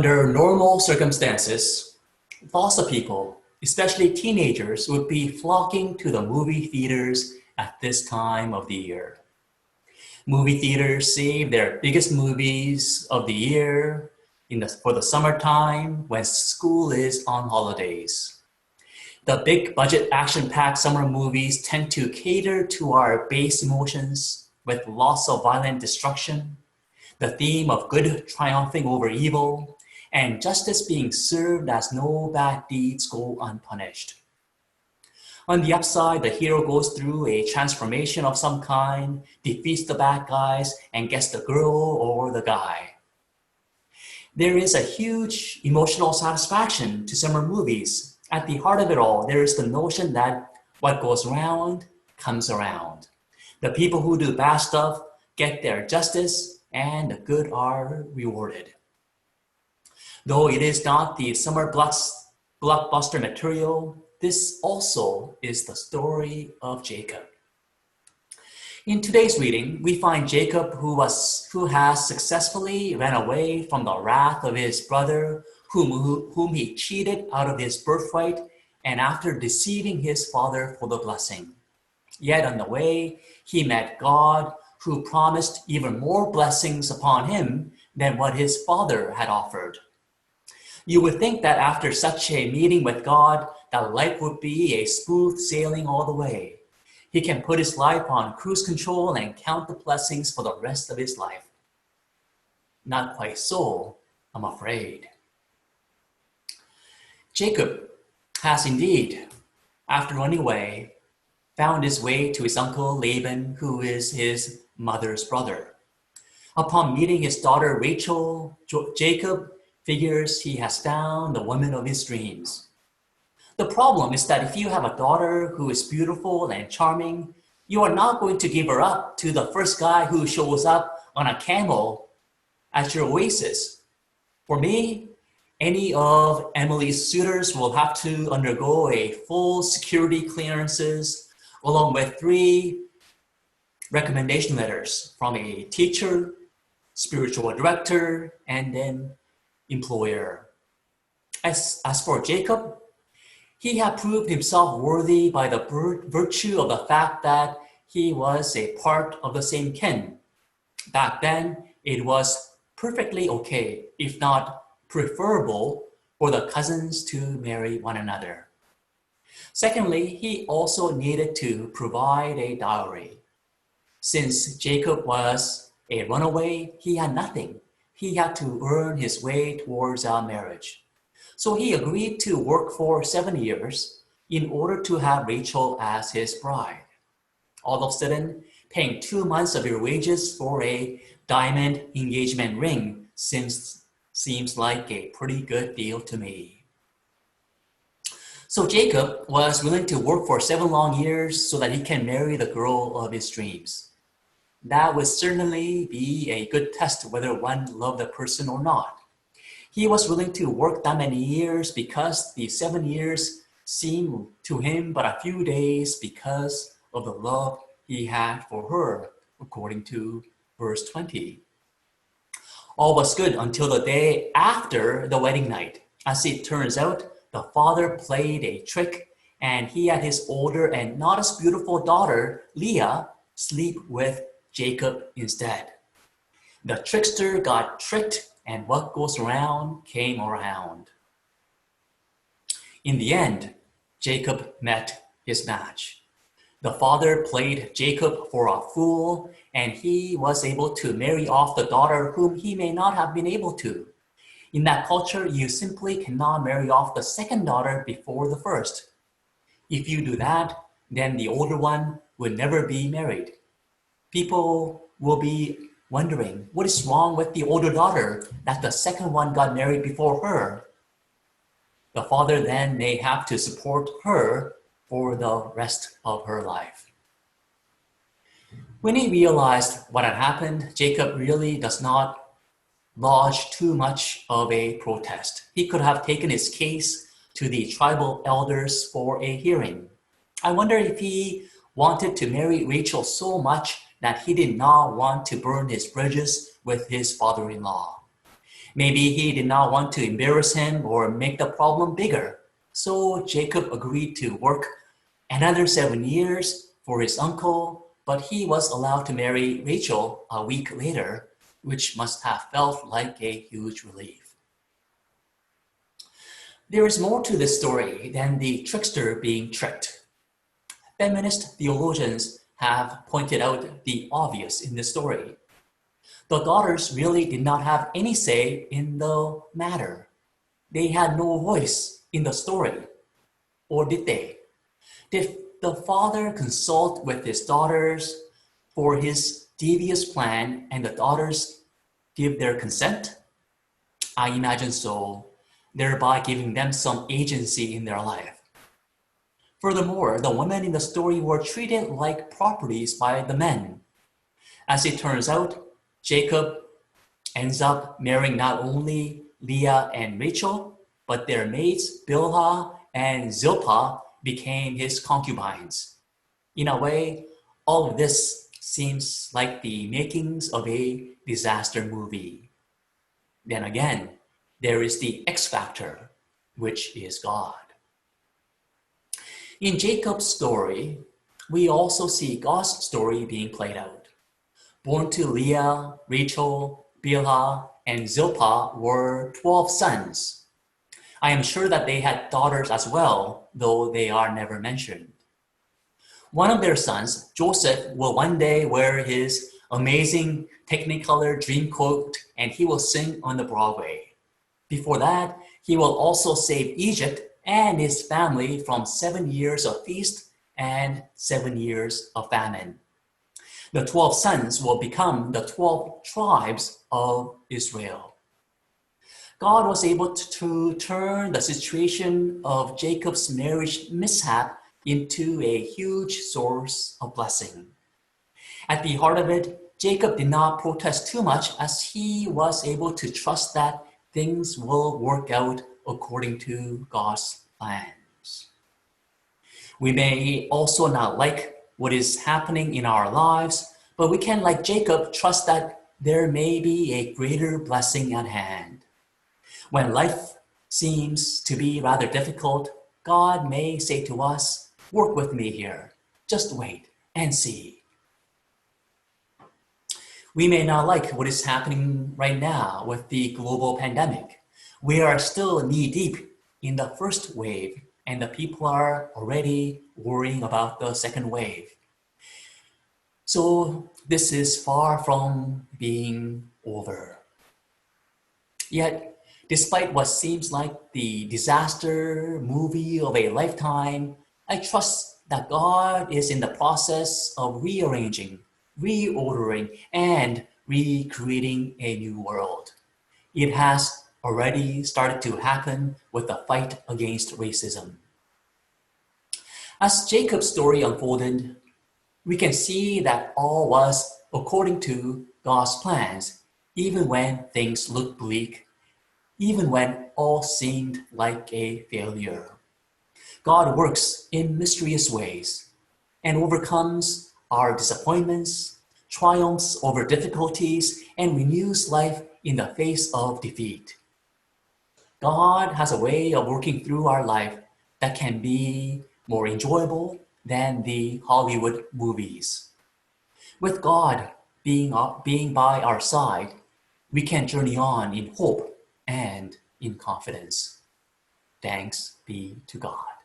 Under normal circumstances, lots of people, especially teenagers, would be flocking to the movie theaters at this time of the year. Movie theaters save their biggest movies of the year for the summertime when school is on holidays. The big budget action-packed summer movies tend to cater to our base emotions with lots of violent destruction, the theme of good triumphing over evil, and justice being served as no bad deeds go unpunished. On the upside, the hero goes through a transformation of some kind, defeats the bad guys, and gets the girl or the guy. There is a huge emotional satisfaction to summer movies. At the heart of it all, there is the notion that what goes around comes around. The people who do bad stuff get their justice, and the good are rewarded. Though it is not the summer blockbuster material, this also is the story of Jacob. In today's reading, we find Jacob who has successfully ran away from the wrath of his brother, whom he cheated out of his birthright, and after deceiving his father for the blessing. Yet on the way, he met God, who promised even more blessings upon him than what his father had offered. You would think that after such a meeting with God, that life would be a smooth sailing all the way. He can put his life on cruise control and count the blessings for the rest of his life. Not quite so, I'm afraid. Jacob has indeed, after running away, found his way to his uncle Laban, who is his mother's brother. Upon meeting his daughter Rachel, Jacob figures he has found the woman of his dreams. The problem is that if you have a daughter who is beautiful and charming, you are not going to give her up to the first guy who shows up on a camel at your oasis. For me, any of Emily's suitors will have to undergo a full security clearances along with 3 recommendation letters from a teacher, spiritual director, and then employer. As for Jacob, he had proved himself worthy by the virtue of the fact that he was a part of the same kin. Back then, it was perfectly okay, if not preferable, for the cousins to marry one another. Secondly, he also needed to provide a dowry. Since Jacob was a runaway, he had nothing. He had to earn his way towards a marriage. So he agreed to work for 7 years in order to have Rachel as his bride. All of a sudden, paying 2 months of your wages for a diamond engagement ring seems like a pretty good deal to me. So Jacob was willing to work for 7 long years so that he can marry the girl of his dreams. That would certainly be a good test whether one loved the person or not. He was willing to work that many years because the 7 years seemed to him but a few days because of the love he had for her, according to verse 20. All was good until the day after the wedding night. As it turns out, the father played a trick and he had his older and not as beautiful daughter, Leah, sleep with Jacob instead. The trickster got tricked, and what goes around came around. In the end, Jacob met his match. The father played Jacob for a fool, and he was able to marry off the daughter whom he may not have been able to. In that culture, you simply cannot marry off the second daughter before the first. If you do that, then the older one will never be married. People will be wondering, what is wrong with the older daughter that the second one got married before her? The father then may have to support her for the rest of her life. When he realized what had happened, Jacob really does not lodge too much of a protest. He could have taken his case to the tribal elders for a hearing. I wonder if he wanted to marry Rachel so much that he did not want to burn his bridges with his father-in-law. Maybe he did not want to embarrass him or make the problem bigger. So Jacob agreed to work another 7 years for his uncle, but he was allowed to marry Rachel a week later, which must have felt like a huge relief. There is more to this story than the trickster being tricked. Feminist theologians have pointed out the obvious in the story. The daughters really did not have any say in the matter. They had no voice in the story. Or did they? Did the father consult with his daughters for his devious plan and the daughters give their consent? I imagine so, thereby giving them some agency in their life. Furthermore, the women in the story were treated like properties by the men. As it turns out, Jacob ends up marrying not only Leah and Rachel, but their mates Bilhah and Zilpah became his concubines. In a way, all of this seems like the makings of a disaster movie. Then again, there is the X factor, which is God. In Jacob's story, we also see God's story being played out. Born to Leah, Rachel, Bilhah, and Zilpah were 12 sons. I am sure that they had daughters as well, though they are never mentioned. One of their sons, Joseph, will one day wear his amazing Technicolor dream coat and he will sing on the Broadway. Before that, he will also save Egypt and his family from 7 years of feast and 7 years of famine. The 12 sons will become the 12 tribes of Israel. God was able to turn the situation of Jacob's marriage mishap into a huge source of blessing. At the heart of it, Jacob did not protest too much as he was able to trust that things will work out according to God's plans. We may also not like what is happening in our lives, but we can, like Jacob, trust that there may be a greater blessing at hand. When life seems to be rather difficult, God may say to us, "Work with me here. Just wait and see." We may not like what is happening right now with the global pandemic. We are still knee-deep in the first wave, and the people are already worrying about the second wave. So this is far from being over. Yet, despite what seems like the disaster movie of a lifetime, I trust that God is in the process of rearranging, reordering, and recreating a new world. It has already started to happen with the fight against racism. As Jacob's story unfolded, we can see that all was according to God's plans, even when things looked bleak, even when all seemed like a failure. God works in mysterious ways and overcomes our disappointments, triumphs over difficulties, and renews life in the face of defeat. God has a way of working through our life that can be more enjoyable than the Hollywood movies. With God being by our side, we can journey on in hope and in confidence. Thanks be to God.